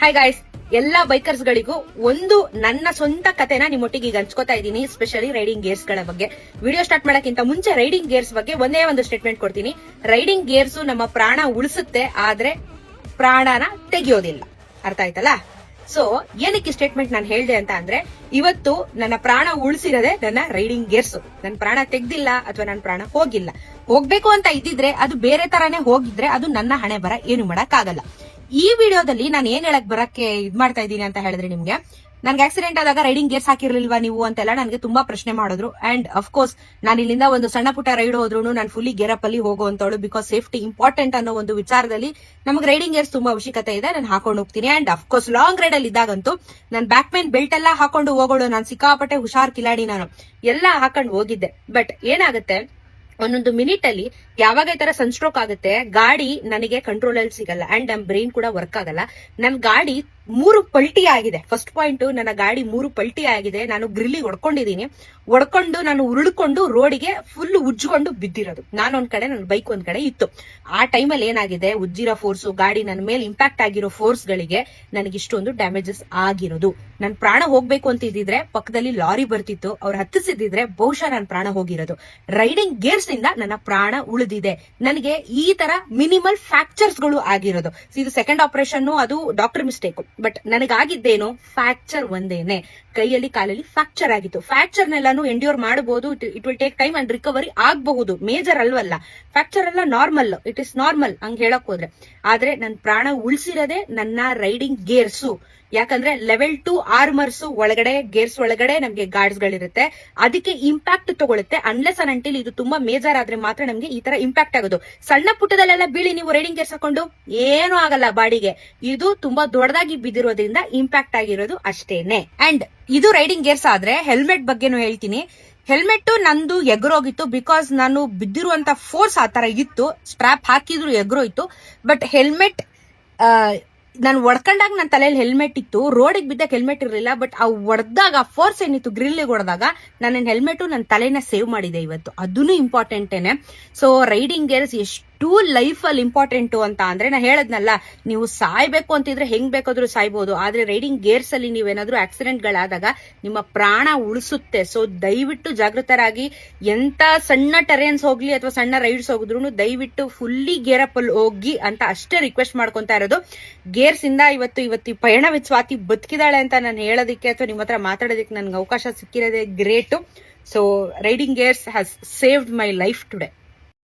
Hi guys, ಎಲ್ಲಾ bikers ಗಳಿಗೂ ಒಂದು ನನ್ನ ಸ್ವಂತ ಕತೆನ ನಿಮ್ಮೊಟ್ಟಿಗೆ ಈಗ ಹಂಚ್ಕೋತಾ ಇದ್ದೀನಿ. ಸ್ಪೆಷಲಿ ರೈಡಿಂಗ್ ಗೇರ್ಸ್ ಗಳ ಬಗ್ಗೆ. ವಿಡಿಯೋ ಸ್ಟಾರ್ಟ್ ಮಾಡಕ್ಕಿಂತ ಮುಂಚೆ ರೈಡಿಂಗ್ ಗೇರ್ಸ್ ಬಗ್ಗೆ ಒಂದೇ ಒಂದು ಸ್ಟೇಟ್ಮೆಂಟ್ ಕೊಡ್ತೀನಿ. ರೈಡಿಂಗ್ ಗೇರ್ಸ್ ನಮ್ಮ ಪ್ರಾಣ ಉಳಿಸುತ್ತೆ, ಆದ್ರೆ ಪ್ರಾಣನ ತೆಗೆಯೋದಿಲ್ಲ. ಅರ್ಥ ಆಯ್ತಲ್ಲ? ಸೊ ಏನಕ್ಕೆ ಸ್ಟೇಟ್ಮೆಂಟ್ ನಾನು ಹೇಳ್ದೆ ಅಂತ ಅಂದ್ರೆ, ಇವತ್ತು ನನ್ನ ಪ್ರಾಣ ಉಳಿಸಿರೋದೆ ನನ್ನ ರೈಡಿಂಗ್ ಗೇರ್ಸ್. ನನ್ನ ಪ್ರಾಣ ತೆಗ್ದಿಲ್ಲ ಅಥವಾ ನನ್ನ ಪ್ರಾಣ ಹೋಗ್ಬೇಕು ಅಂತ ಇದ್ದಿದ್ರೆ ಅದು ಬೇರೆ ತರಾನೇ ಹೋಗಿದ್ರೆ ಅದು ನನ್ನ ಹಣೆ ಬರ, ಏನು ಮಾಡಕ್ ಆಗಲ್ಲ. ಈ ವಿಡಿಯೋದಲ್ಲಿ ನಾನು ಏನ್ ಹೇಳಕ್ ಬರಕ್ಕೆ ಇದ್ ಮಾಡ್ತಾ ಇದ್ದೀನಿ ಅಂತ ಹೇಳಿದ್ರೆ, ನಿಮ್ಗೆ ನನ್ಗೆ ಆಕ್ಸಿಡೆಂಟ್ ಆದಾಗ ರೈಡಿಂಗ್ ಗೇರ್ಸ್ ಹಾಕಿರ್ಲಿಲ್ವಾ ನೀವು ಅಂತೆಲ್ಲ ನನಗೆ ತುಂಬಾ ಪ್ರಶ್ನೆ ಮಾಡಿದ್ರು. ಅಂಡ್ ಅಫ್ಕೋರ್ಸ್ ನಾನು ಇಲ್ಲಿಂದ ಒಂದು ಸಣ್ಣ ಪುಟ್ಟ ರೈಡ್ ಹೋದ್ರು ನಾನು ಫುಲ್ಲಿ ಗೇರ್ ಅಪ್ ಅಲ್ಲಿ ಹೋಗುವಂತವಳು. ಬಿಕಾಸ್ ಸೇಫ್ಟಿ ಇಂಪಾರ್ಟೆಂಟ್ ಅನ್ನೋ ಒಂದು ವಿಚಾರದಲ್ಲಿ ನಮ್ಗೆ ರೈಡಿಂಗ್ ಗೇರ್ಸ್ ತುಂಬಾ ಅವಶ್ಯಕತೆ ಇದೆ. ನಾನು ಹಾಕೊಂಡು ಹೋಗ್ತೀನಿ. ಅಂಡ್ ಅಫ್ಕೋರ್ಸ್ ಲಾಂಗ್ ರೈಡ್ ಅಲ್ಲಿ ಇದ್ದಾಗಂತೂ ನಾನು ಬ್ಯಾಕ್ ಪೈನ್ ಬೆಲ್ಟ್ ಎಲ್ಲ ಹಾಕೊಂಡು ಹೋಗೋಳು. ನಾನು ಸಿಕ್ಕಾಪಟ್ಟೆ ಹುಷಾರ್ ಕಿಲಾಡಿ, ನಾನು ಎಲ್ಲ ಹಾಕೊಂಡು ಹೋಗಿದ್ದೆ. ಬಟ್ ಏನಾಗುತ್ತೆ, ಒಂದೊಂದು ಮಿನಿಟ್ ಅಲ್ಲಿ ಯಾವಾಗ ಈ ತರ ಸನ್ಸ್ಟ್ರೋಕ್ ಆಗುತ್ತೆ, ಗಾಡಿ ನನಗೆ ಕಂಟ್ರೋಲ್ ಅಲ್ಲಿ ಸಿಗಲ್ಲ ಅಂಡ್ ನಮ್ ಬ್ರೈನ್ ಕೂಡ ವರ್ಕ್ ಆಗಲ್ಲ. ನನ್ ಗಾಡಿ 3 ಪಲ್ಟಿ ಆಗಿದೆ. ಫಸ್ಟ್ ಪಾಯಿಂಟ್, ನನ್ನ ಗಾಡಿ 3 ಪಲ್ಟಿ ಆಗಿದೆ. ನಾನು ಗ್ರಿಲ್ಲಿ ಹೊಡ್ಕೊಂಡು ನಾನು ಉರುಳ್ಕೊಂಡು ರೋಡಿಗೆ ಫುಲ್ ಉಜ್ಜಿಕೊಂಡು ಬಿದ್ದಿರೋದು. ನಾನು ಒಂದ್ ಕಡೆ, ನನ್ನ ಬೈಕ್ ಒಂದ್ ಕಡೆ ಇತ್ತು. ಆ ಟೈಮಲ್ಲಿ ಏನಾಗಿದೆ, ಉಜ್ಜಿರೋ ಫೋರ್ಸ್, ಗಾಡಿ ನನ್ನ ಮೇಲೆ ಇಂಪ್ಯಾಕ್ಟ್ ಆಗಿರೋ ಫೋರ್ಸ್ ಗಳಿಗೆ ನನಗೆ ಇಷ್ಟೊಂದು ಡ್ಯಾಮೇಜಸ್ ಆಗಿರೋದು. ನನ್ ಪ್ರಾಣ ಹೋಗ್ಬೇಕು ಅಂತ ಇದ್ದಿದ್ರೆ ಪಕ್ಕದಲ್ಲಿ ಲಾರಿ ಬರ್ತಿತ್ತು, ಅವ್ರು ಹತ್ತಿಸಿದ್ರೆ ಬಹುಶಃ ನನ್ನ ಪ್ರಾಣ ಹೋಗಿರೋದು. ರೈಡಿಂಗ್ ಗೇರ್ಸ್ ಇಂದ ನನ್ನ ಪ್ರಾಣ ಉಳಿದಿದೆ. ನನಗೆ ಈ ತರ ಮಿನಿಮಲ್ ಫ್ರಾಕ್ಚರ್ಸ್ ಗಳು ಆಗಿರೋದು. ಇದು ಸೆಕೆಂಡ್ ಆಪರೇಷನ್, ಅದು ಡಾಕ್ಟರ್ ಮಿಸ್ಟೇಕ್. ಬಟ್ ನನಗಾಗಿದ್ದೇನು, ಫ್ರಾಕ್ಚರ್ ಒಂದೇನೆ. ಕೈಯಲ್ಲಿ ಕಾಲಲ್ಲಿ ಫ್ರಾಕ್ಚರ್ ಆಗಿತ್ತು. ಫ್ರಾಕ್ಚರ್ ನೆಲ್ಲಾನು ಎಂಡ್ಯೂರ್ ಮಾಡಬಹುದು. It will take time and recovery ಆಗಬಹುದು. ಮೇಜರ್ ಅಲ್ವಲ್ಲ, ಫ್ರಾಕ್ಚರ್ ಎಲ್ಲ ನಾರ್ಮಲ್, ಇಟ್ ಇಸ್ ನಾರ್ಮಲ್ ಹಂಗ್ ಹೇಳಕ್ ಹೋದ್ರೆ. ಆದ್ರೆ ನನ್ ಪ್ರಾಣ ಉಳಿಸಿರೋದೇ ನನ್ನ ರೈಡಿಂಗ್ ಗೇರ್ಸು. ಯಾಕಂದ್ರೆ ಲೆವೆಲ್ 2 ಆರ್ಮರ್ಸ್ ಒಳಗಡೆ, ಗೇರ್ಸ್ ಒಳಗಡೆ ನಮ್ಗೆ ಗಾರ್ಡ್ಸ್ ಗಳಿರುತ್ತೆ. ಅದಕ್ಕೆ ಇಂಪ್ಯಾಕ್ಟ್ ತಗೊಳುತ್ತೆ. ಅನ್ಲೆಸ್ ಅಂಡ್ ಅಂಟಿಲ್ ಇದು ತುಂಬಾ ಮೇಜರ್ ಆದ್ರೆ ಮಾತ್ರ ನಮ್ಗೆ ಈ ತರ ಇಂಪ್ಯಾಕ್ಟ್ ಆಗೋದು. ಸಣ್ಣ ಪುಟ್ಟದಲ್ಲೆಲ್ಲ ಬೀಳಿ ನೀವು ರೈಡಿಂಗ್ ಗೇರ್ಸ್ ಹಾಕೊಂಡು ಏನು ಆಗಲ್ಲ ಬಾಡಿಗೆ. ಇದು ತುಂಬಾ ದೊಡ್ಡದಾಗಿ ಬಿದ್ದಿರೋದ್ರಿಂದ ಇಂಪ್ಯಾಕ್ಟ್ ಆಗಿರೋದು ಅಷ್ಟೇನೆ. ಅಂಡ್ ಇದು ರೈಡಿಂಗ್ ಗೇರ್ಸ್ ಆದ್ರೆ ಹೆಲ್ಮೆಟ್ ಬಗ್ಗೆನೂ ಹೇಳ್ತೀನಿ. ಹೆಲ್ಮೆಟ್ ನಂದು ಎಗರೋಗಿತ್ತು. ಬಿಕಾಸ್ ನಾನು ಬಿದ್ದಿರುವಂತ ಫೋರ್ಸ್ ಆತರ ಇತ್ತು. ಸ್ಟ್ರಾಪ್ ಹಾಕಿದ್ರು ಎಗರೋಯ್ತು. ಬಟ್ ಹೆಲ್ಮೆಟ್ ನಾನು ಒಡ್ಕೊಂಡಾಗ ನನ್ನ ತಲೆಯಲ್ಲಿ ಹೆಲ್ಮೆಟ್ ಇತ್ತು, ರೋಡಿಗೆ ಬಿದ್ದಾಗ ಹೆಲ್ಮೆಟ್ ಇರಲಿಲ್ಲ. ಬಟ್ ಆ ಒಡೆದಾಗ ಫೋರ್ಸ್ ಏನಿತ್ತು, ಗ್ರಿಲ್ಗೆ ಹೊಡೆದಾಗ ನನ್ನ ಹೆಲ್ಮೆಟ್ ನನ್ನ ತಲೆನ ಸೇವ್ ಮಾಡಿದೆ ಇವತ್ತು. ಅದೂ ಇಂಪಾರ್ಟೆಂಟೇನೆ. ಸೊ ರೈಡಿಂಗ್ ಗೇರ್ಸ್ ಎಷ್ಟು ಲೈಫ್ ಅಲ್ಲಿ ಇಂಪಾರ್ಟೆಂಟ್ ಅಂತ ಅಂದ್ರೆ, ನಾ ಹೇಳದ್ನಲ್ಲ, ನೀವು ಸಾಯ್ಬೇಕು ಅಂತಿದ್ರೆ ಹೆಂಗ್ ಬೇಕಾದ್ರೂ ಸಾಯ್ಬಹುದು. ಆದ್ರೆ ರೈಡಿಂಗ್ ಗೇರ್ಸ್ ಅಲ್ಲಿ ನೀವೇನಾದ್ರೂ ಆಕ್ಸಿಡೆಂಟ್ ಗಳಾದಾಗ ನಿಮ್ಮ ಪ್ರಾಣ ಉಳಿಸುತ್ತೆ. ಸೊ ದಯವಿಟ್ಟು ಜಾಗೃತರಾಗಿ. ಎಂತ ಸಣ್ಣ ಟೆರೇನ್ಸ್ ಹೋಗ್ಲಿ ಅಥವಾ ಸಣ್ಣ ರೈಡ್ಸ್ ಹೋಗಿದ್ರು ದಯವಿಟ್ಟು ಫುಲ್ಲಿ ಗೇರ್ ಅಪ್ ಅಲ್ಲಿ ಹೋಗಿ ಅಂತ ಅಷ್ಟೇ ರಿಕ್ವೆಸ್ಟ್ ಮಾಡ್ಕೊಂತಾ ಇರೋದು. ಗೇರ್ಸ್ ಇಂದ ಇವತ್ತು ಪಯಣವಿದ್ ಸ್ವಾತಿ ಬದುಕಿದಾಳೆ ಅಂತ ನಾನು ಹೇಳೋದಕ್ಕೆ ಅಥವಾ ನಿಮ್ಮ ಹತ್ರ ಮಾತಾಡೋದಕ್ಕೆ ನನ್ಗೆ ಅವಕಾಶ ಸಿಕ್ಕಿರೋದೇ great. So riding gears has saved my life today.